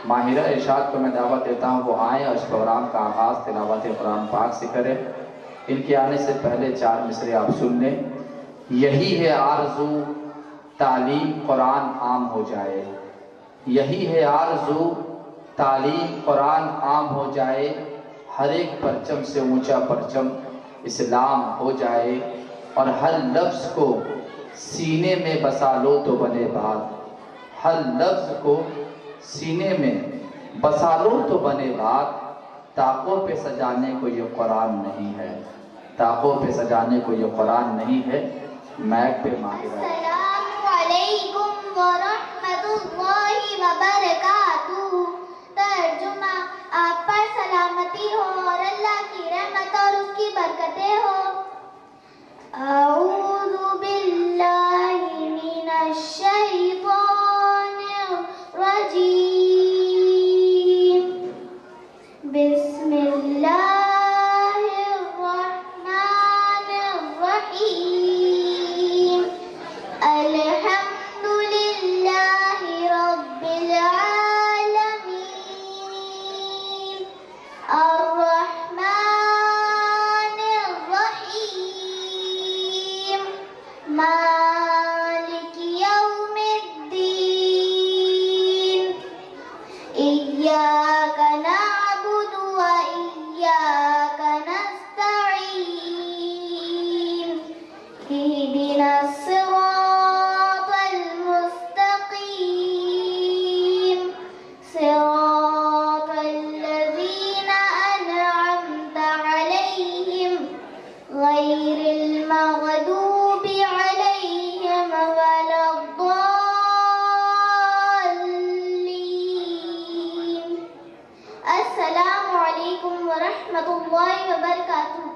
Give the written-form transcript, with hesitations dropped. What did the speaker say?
माहिरा इरशाद को मैं दावत देता हूँ वो आएँ और इस प्रोग्राम का आगाज़ तिलावत कुरान पाक से करें। इनके आने से पहले 4 मिसरे आप सुन लें। यही है आरज़ू तालीम कुरान आम हो जाए, यही है आरज़ू तालीम कुरान आम हो जाए, हर एक परचम से ऊंचा परचम इस्लाम हो जाए, और हर लफ्ज़ को सीने में बसा लो तो बने बात, हर लफ्ज़ को सीने में बसा लो तो बने बात, ताकों पे सजाने को ये कुरान नहीं है, ताकों पे सजाने को ये कुरान नहीं है। मैक पे माहिरा। अस्सलामु अलैकुम व रहमतुल्लाहि व बरकातुहू। तर्जुमा, आप पर सलामती हो और अल्लाह की रहमत और उसकी बरकतें हो। अऊज़ु बिल्लाहि मिनश शैतानिर रजीम। बिस्मिल्लाह मालिक यौमिद्दीन। इय्याका नअबुदु व इय्याका नस्तईन। इहदिनस सिरातल मुस्तकीम। सिरातल लज़ीना अनअमता अलैहिम गैरिल मग़दूबि अलैहिम वलद्दाल्लीन। अस्सलामु अलैकुम व रहमतुल्लाहि व बरकातुहू।